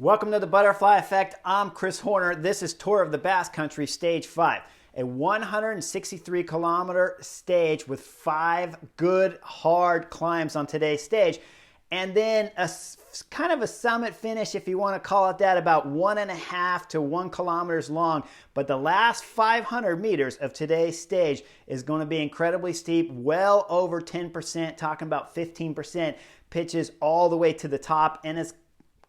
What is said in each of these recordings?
Welcome to the Butterfly Effect. I'm Chris Horner. This is Tour of the Basque Country, Stage 5. A 163 kilometer stage with 5 good, hard climbs on today's stage. And then a kind of a summit finish, if you want to call it that, about 1.5 to 1 kilometers long. But the last 500 meters of today's stage is going to be incredibly steep, well over 10%, talking about 15%, pitches all the way to the top, and it's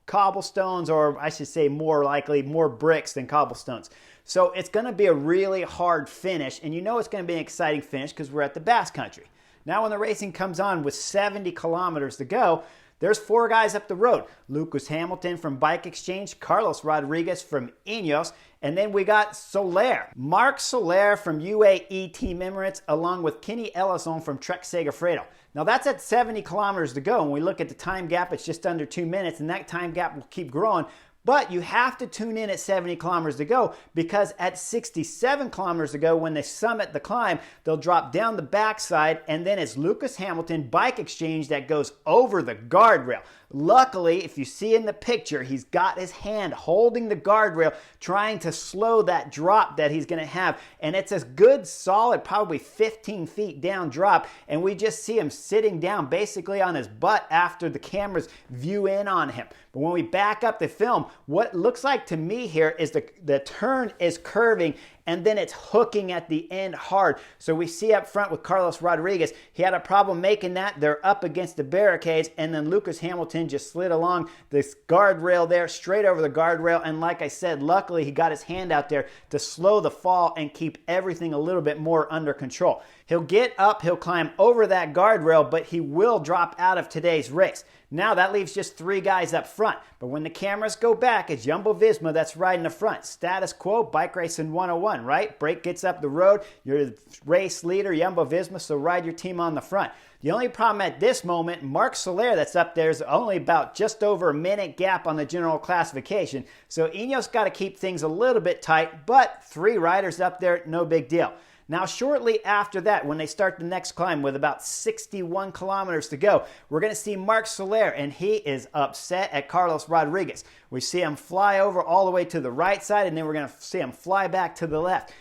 cobblestones, or I should say more likely more bricks than cobblestones. So it's going to be a really hard finish, and you know it's going to be an exciting finish because we're at the Basque Country. Now when the racing comes on with 70 kilometers to go, there's 4 guys up the road. Lucas Hamilton from Bike Exchange, Carlos Rodriguez from Ineos, and then we got Soler. Marc Soler from UAE Team Emirates, along with Kenny Elissonde from Trek Segafredo. Now that's at 70 kilometers to go. When we look at the time gap, it's just under 2 minutes, and that time gap will keep growing. But you have to tune in at 70 kilometers to go, because at 67 kilometers to go, when they summit the climb, they'll drop down the backside, and then it's Lucas Hamilton Bike Exchange that goes over the guardrail. Luckily, if you see in the picture, he's got his hand holding the guardrail, trying to slow that drop that he's going to have. And it's a good, solid, probably 15 feet down drop. And we just see him sitting down basically on his butt after the cameras view in on him. But when we back up the film, what it looks like to me here is the turn is curving, and then it's hooking at the end hard. So we see up front with Carlos Rodriguez, he had a problem making that. They're up against the barricades, and then Lucas Hamilton just slid along this guardrail there, straight over the guardrail. And like I said, luckily he got his hand out there to slow the fall and keep everything a little bit more under control. He'll get up, he'll climb over that guardrail, but he will drop out of today's race. Now that leaves just 3 guys up front. But when the cameras go back, it's Jumbo-Visma that's riding the front. Status quo, bike racing 101, right? Brake gets up the road, you're the race leader, Jumbo-Visma, so ride your team on the front. The only problem at this moment, Marc Soler that's up there is only about just over a minute gap on the general classification. So Ineos got to keep things a little bit tight, but 3 riders up there, no big deal. Now, shortly after that, when they start the next climb with about 61 kilometers to go, we're going to see Marc Soler, and he is upset at Carlos Rodriguez. We see him fly over all the way to the right side, and then we're going to see him fly back to the left.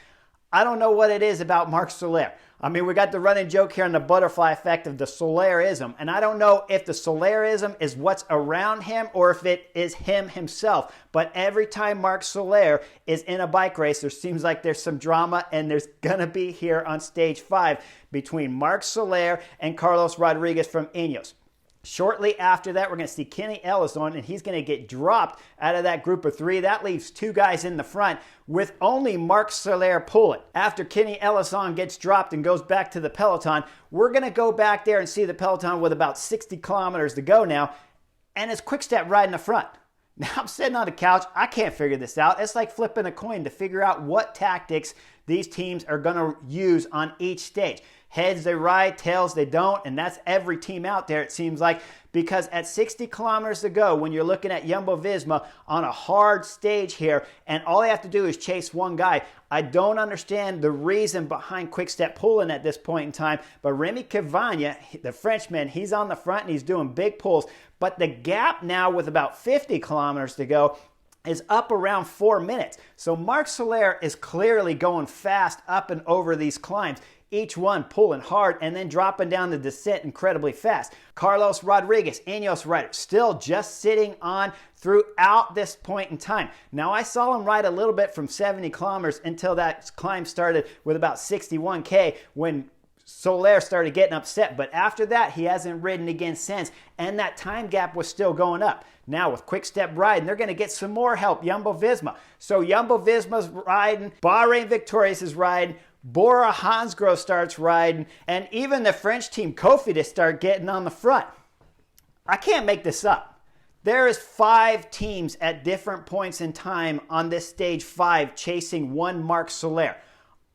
I don't know what it is about Marc Soler. I mean, we got the running joke here on the Butterfly Effect of the Solerism, and I don't know if the Solerism is what's around him or if it is him himself. But every time Marc Soler is in a bike race, there seems like there's some drama, and there's going to be here on Stage 5 between Marc Soler and Carlos Rodriguez from Ineos. Shortly after that, we're going to see Kenny Elissonde, and he's going to get dropped out of that group of 3. That leaves 2 guys in the front with only Marc Soler pulling. After Kenny Elissonde gets dropped and goes back to the peloton, we're going to go back there and see the peloton with about 60 kilometers to go now, and it's Quick-Step riding the front. Now I'm sitting on the couch. I can't figure this out. It's like flipping a coin to figure out what tactics these teams are going to use on each stage. Heads they ride, tails they don't, and that's every team out there, it seems like, because at 60 kilometers to go, when you're looking at Jumbo-Visma on a hard stage here, and all they have to do is chase 1 guy, I don't understand the reason behind Quick-Step pulling at this point in time, but Remy Cavagna, the Frenchman, he's on the front and he's doing big pulls, but the gap now with about 50 kilometers to go is up around 4 minutes. So Marc Soler is clearly going fast up and over these climbs, each one pulling hard and then dropping down the descent incredibly fast. Carlos Rodriguez, Ineos rider, still just sitting on throughout this point in time. Now, I saw him ride a little bit from 70 kilometers until that climb started with about 61K when Soler started getting upset, but after that, he hasn't ridden again since, and that time gap was still going up. Now, with Quick-Step riding, they're going to get some more help, Jumbo-Visma. So Jumbo-Visma's riding, Bahrain Victorious is riding, Bora Hansgrohe starts riding, and even the French team Cofidis start getting on the front. I can't make this up. There is 5 teams at different points in time on this Stage 5 chasing one Marc Soler.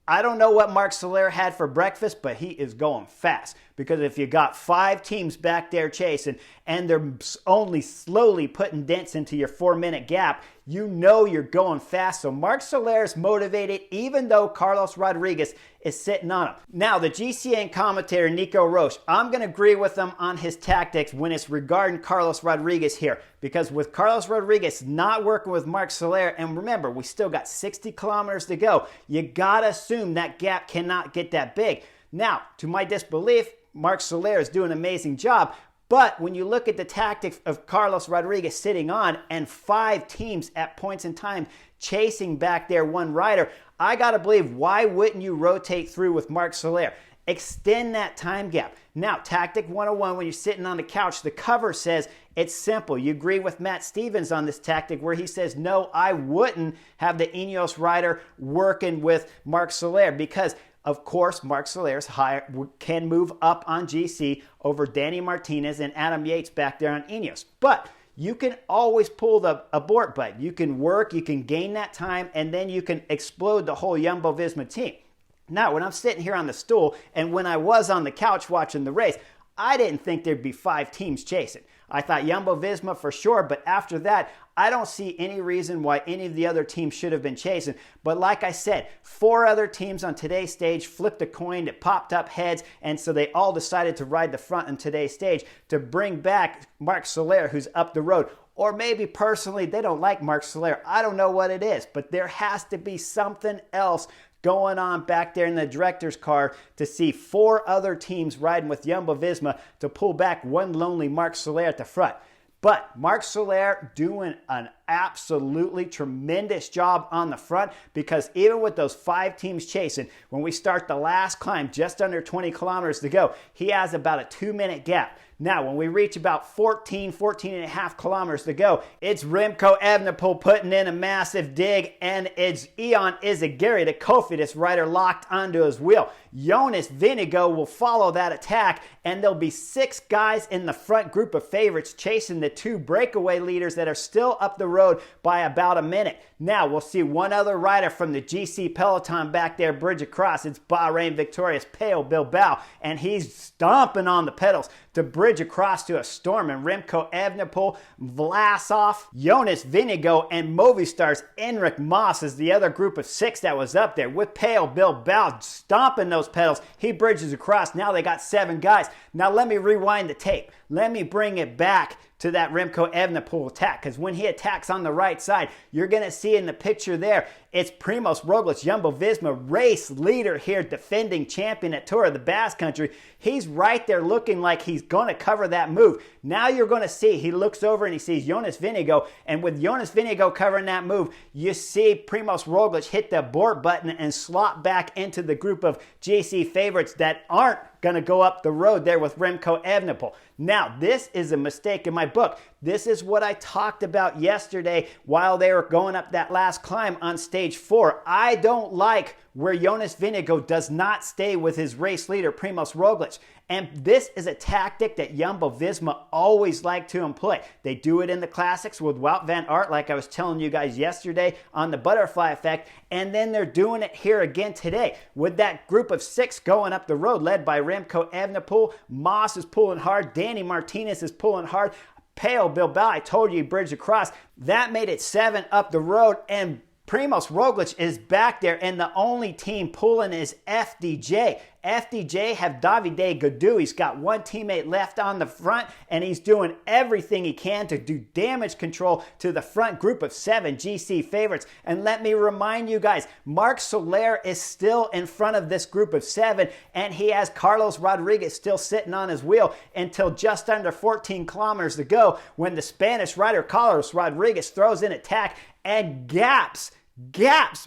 I don't know what Marc Soler had for breakfast, but he is going fast. because if you got 5 teams back there chasing and they're only slowly putting dents into your 4-minute gap, you know you're going fast. So Mark Soler is motivated even though Carlos Rodriguez is sitting on him. Now, the GCN commentator Nico Roche, I'm going to agree with him on his tactics when it's regarding Carlos Rodriguez here, because with Carlos Rodriguez not working with Mark Soler, and remember, we still got 60 kilometers to go, you got to assume that gap cannot get that big. Now, to my disbelief, Mark Soler is doing an amazing job. But when you look at the tactics of Carlos Rodriguez sitting on and 5 teams at points in time chasing back there one rider, I got to believe, why wouldn't you rotate through with Mark Soler? Extend that time gap. Now, tactic 101, when you're sitting on the couch, the cover says it's simple. You agree with Matt Stevens on this tactic where he says, no, I wouldn't have the Ineos rider working with Mark Soler because of course, Mark Soler's higher, can move up on GC over Danny Martinez and Adam Yates back there on Ineos. But you can always pull the abort button. You can work, you can gain that time, and then you can explode the whole Jumbo-Visma team. Now, when I'm sitting here on the stool and when I was on the couch watching the race, I didn't think there'd be 5 teams chasing. I thought Jumbo-Visma for sure, but after that, I don't see any reason why any of the other teams should have been chasing. But like I said, 4 other teams on today's stage flipped a coin, it popped up heads, and so they all decided to ride the front on today's stage to bring back Mark Soler, who's up the road. Or maybe personally, they don't like Mark Soler. I don't know what it is, but there has to be something else going on back there in the director's car to see 4 other teams riding with Jumbo-Visma to pull back one lonely Mark Soler at the front. But Mark Soler doing an absolutely tremendous job on the front, because even with those 5 teams chasing, when we start the last climb, just under 20 kilometers to go, he has about a 2-minute gap. Now, when we reach about 14 and a half kilometers to go, it's Remco Evenepoel putting in a massive dig, and it's Eon Izagirre, the Cofidis rider, locked onto his wheel. Jonas Vingegaard will follow that attack, and there'll be 6 guys in the front group of favorites chasing the 2 breakaway leaders that are still up the road by about a minute. Now, we'll see one other rider from the GC peloton back there bridge across. It's Bahrain victorious Pello Bilbao, and he's stomping on the pedals to bridge across to a storm, and Remco Evenepoel, Vlasov, Jonas Vingegaard, and Movistar's Enric Mas is the other group of 6 that was up there with Pello Bilbao stomping those pedals. He bridges across. Now they got 7 guys. Now let me rewind the tape. Let me bring it back to that Remco Evenepoel attack, because when he attacks on the right side, you're going to see in the picture there, it's Primoz Roglic, Jumbo-Visma race leader here, defending champion at Tour of the Basque Country. He's right there looking like he's going to cover that move. Now you're going to see, he looks over and he sees Jonas Vingegaard, and with Jonas Vingegaard covering that move, you see Primoz Roglic hit the abort button and slot back into the group of GC favorites that aren't going to go up the road there with Remco Evenepoel. Now, this is a mistake in my book. This is what I talked about yesterday while they were going up that last climb on stage 4. I don't like where Jonas Vingegaard does not stay with his race leader, Primoz Roglic. And this is a tactic that Jumbo-Visma always like to employ. They do it in the classics with Wout van Aert, like I was telling you guys yesterday on the butterfly effect. And then they're doing it here again today with that group of 6 going up the road led by Remco Evenepoel. Mas is pulling hard. Danny Martinez is pulling hard. Pello Bilbao, I told you he bridged across. That made it 7 up the road, and Primoz Roglic is back there, and the only team pulling is FDJ. FDJ have Davide Gaudu. He's got 1 teammate left on the front, and he's doing everything he can to do damage control to the front group of 7 GC favorites. And let me remind you guys, Mark Soler is still in front of this group of 7, and he has Carlos Rodriguez still sitting on his wheel until just under 14 kilometers to go, when the Spanish rider Carlos Rodriguez throws in attack and gaps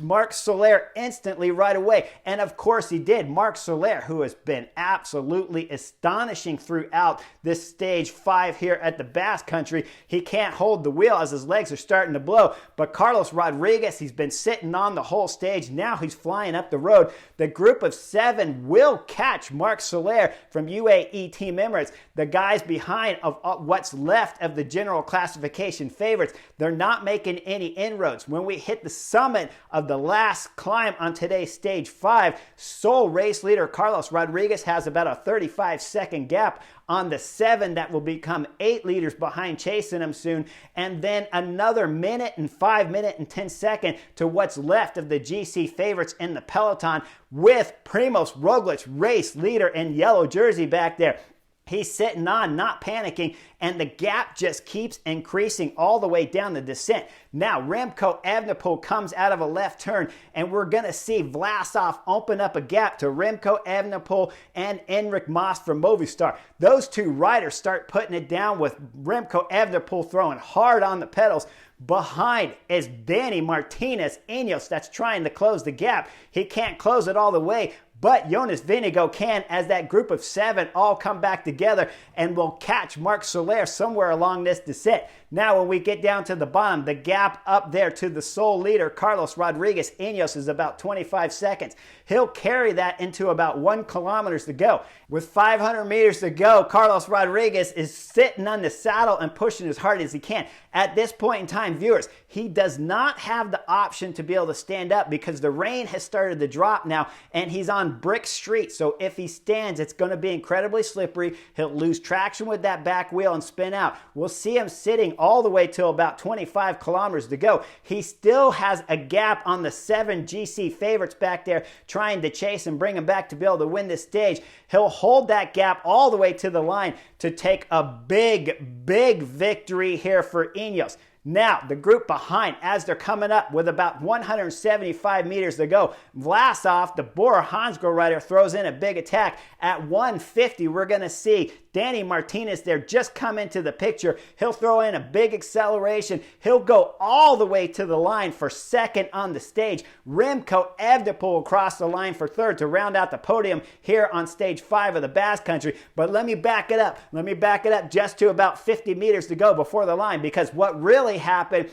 Mark Soler instantly right away. And of course he did. Mark Soler, who has been absolutely astonishing throughout this stage 5 here at the Basque Country. He can't hold the wheel as his legs are starting to blow. But Carlos Rodriguez, he's been sitting on the whole stage. Now he's flying up the road. The group of 7 will catch Mark Soler from UAE Team Emirates. The guys behind of what's left of the general classification favorites, they're not making any inroads. When we hit the summit of the last climb on today's stage 5. Sole race leader Carlos Rodriguez has about a 35-second gap on the 7 that will become 8 leaders behind chasing him soon, and then another minute and 5 minute and 10 second to what's left of the GC favorites in the peloton, with Primoz Roglic, race leader in yellow jersey back there. He's sitting on, not panicking, and the gap just keeps increasing all the way down the descent. Now, Remco Evenepoel comes out of a left turn, and we're going to see Vlasov open up a gap to Remco Evenepoel and Enric Mas from Movistar. Those two riders start putting it down, with Remco Evenepoel throwing hard on the pedals. Behind is Danny Martinez Ineos that's trying to close the gap. He can't close it all the way, but Jonas Vingegaard can, as that group of 7 all come back together and will catch Marc Soler somewhere along this descent. Now, when we get down to the bottom, the gap up there to the sole leader, Carlos Rodriguez Ineos, is about 25 seconds. He'll carry that into about 1 kilometer to go. With 500 meters to go, Carlos Rodriguez is sitting on the saddle and pushing as hard as he can. At this point in time, viewers, he does not have the option to be able to stand up because the rain has started to drop now and he's on brick street. So if he stands, it's going to be incredibly slippery. He'll lose traction with that back wheel and spin out. We'll see him sitting all the way till about 25 kilometers to go. He still has a gap on the 7 GC favorites back there trying to chase and bring him back to be able to win this stage. He'll hold that gap all the way to the line to take a big victory here for Ineos. Now, the group behind, as they're coming up with about 175 meters to go, Vlasov, the Bora Hansgrohe rider, throws in a big attack. At 150, we're going to see Danny Martinez there just come into the picture. He'll throw in a big acceleration. He'll go all the way to the line for second on the stage. Remco Evenepoel across the line for third to round out the podium here on stage 5 of the Basque Country. But let me back it up. Let me back it up just to about 50 meters to go before the line, because what really happened,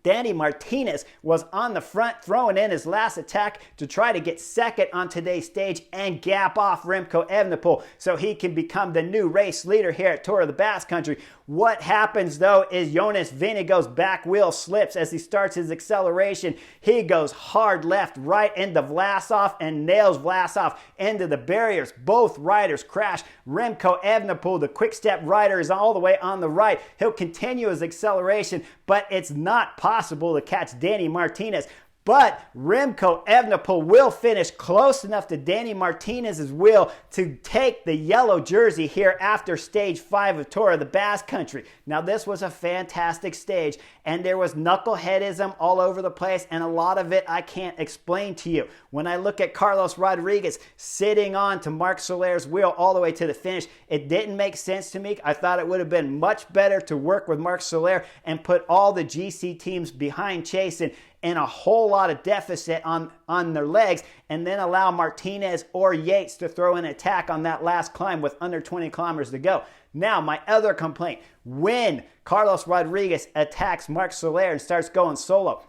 Danny Martinez was on the front throwing in his last attack to try to get second on today's stage and gap off Remco Evenepoel so he can become the new race leader here at Tour of the Basque Country. What happens though is Jonas Vingegaard's back wheel slips as he starts his acceleration. He goes hard left right into Vlasov and nails Vlasov into the barriers. Both riders crash. Remco Evenepoel, the quick step rider, is all the way on the right. He'll continue his acceleration, but it's not possible to catch Danny Martinez. But Remco Evenepoel will finish close enough to Danny Martinez's wheel to take the yellow jersey here after stage 5 of Tour of the Basque Country. Now, this was a fantastic stage, and there was knuckleheadism all over the place, and a lot of it I can't explain to you. When I look at Carlos Rodriguez sitting on to Marc Soler's wheel all the way to the finish, it didn't make sense to me. I thought it would have been much better to work with Marc Soler and put all the GC teams behind chasing and a whole lot of deficit on their legs, and then allow Martinez or Yates to throw an attack on that last climb with under 20 kilometers to go. Now, my other complaint, when Carlos Rodriguez attacks Marc Soler and starts going solo,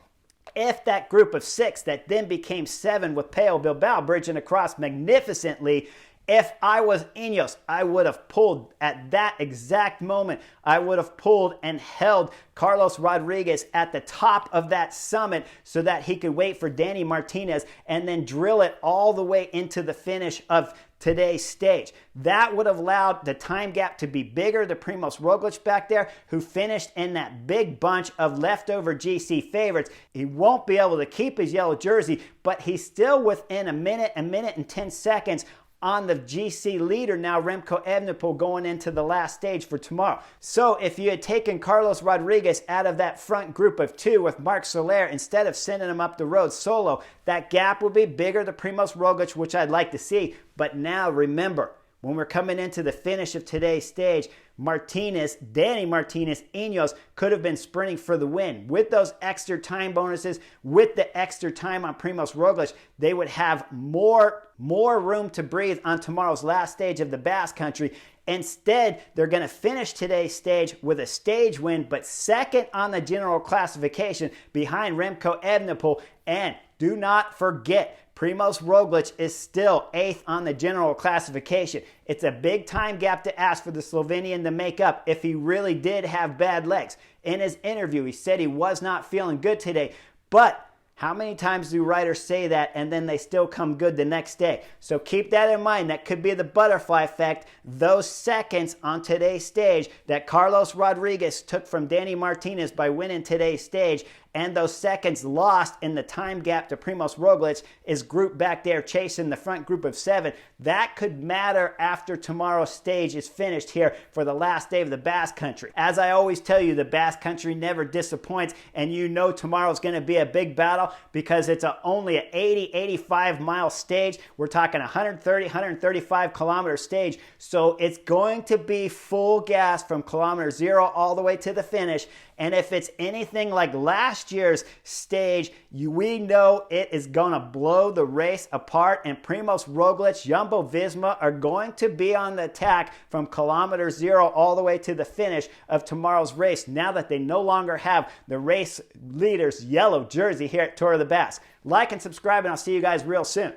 if that group of 6 that then became 7 with Pello Bilbao bridging across magnificently, if I was Ineos, I would have pulled at that exact moment. I would have pulled and held Carlos Rodriguez at the top of that summit so that he could wait for Danny Martinez and then drill it all the way into the finish of today's stage. That would have allowed the time gap to be bigger to Primoz Roglic back there, who finished in that big bunch of leftover GC favorites. He won't be able to keep his yellow jersey, but he's still within a minute and 10 seconds on the GC leader now, Remco Evenepoel, going into the last stage for tomorrow. So if you had taken Carlos Rodriguez out of that front group of 2 with Marc Soler, instead of sending him up the road solo, that gap would be bigger to Primoz Roglic, which I'd like to see. But now remember, when we're coming into the finish of today's stage, Danny Martinez, Ineos could have been sprinting for the win. With those extra time bonuses, with the extra time on Primoz Roglic, they would have more room to breathe on tomorrow's last stage of the Basque Country. Instead, they're going to finish today's stage with a stage win, but second on the general classification behind Remco Evenepoel. And do not forget, Primoz Roglic is still 8th on the general classification. It's a big time gap to ask for the Slovenian to make up if he really did have bad legs. In his interview, he said he was not feeling good today, but How many times do riders say that and then they still come good the next day? So keep that in mind. That could be the butterfly effect. Those seconds on today's stage that Carlos Rodriguez took from Danny Martinez by winning today's stage, and those seconds lost in the time gap to Primoz Roglic, is group back there chasing the front group of 7. That could matter after tomorrow's stage is finished here for the last day of the Basque Country. As I always tell you, the Basque Country never disappoints, and you know tomorrow's going to be a big battle because it's only an 80-85 mile stage. We're talking 130-135 kilometer stage, so it's going to be full gas from kilometer 0 all the way to the finish. And if it's anything like last year's stage, we know it is going to blow the race apart, and Primoz Roglic, Jumbo-Visma are going to be on the attack from kilometer 0 all the way to the finish of tomorrow's race, now that they no longer have the race leader's yellow jersey here at Tour of the Basque. Like and subscribe, and I'll see you guys real soon.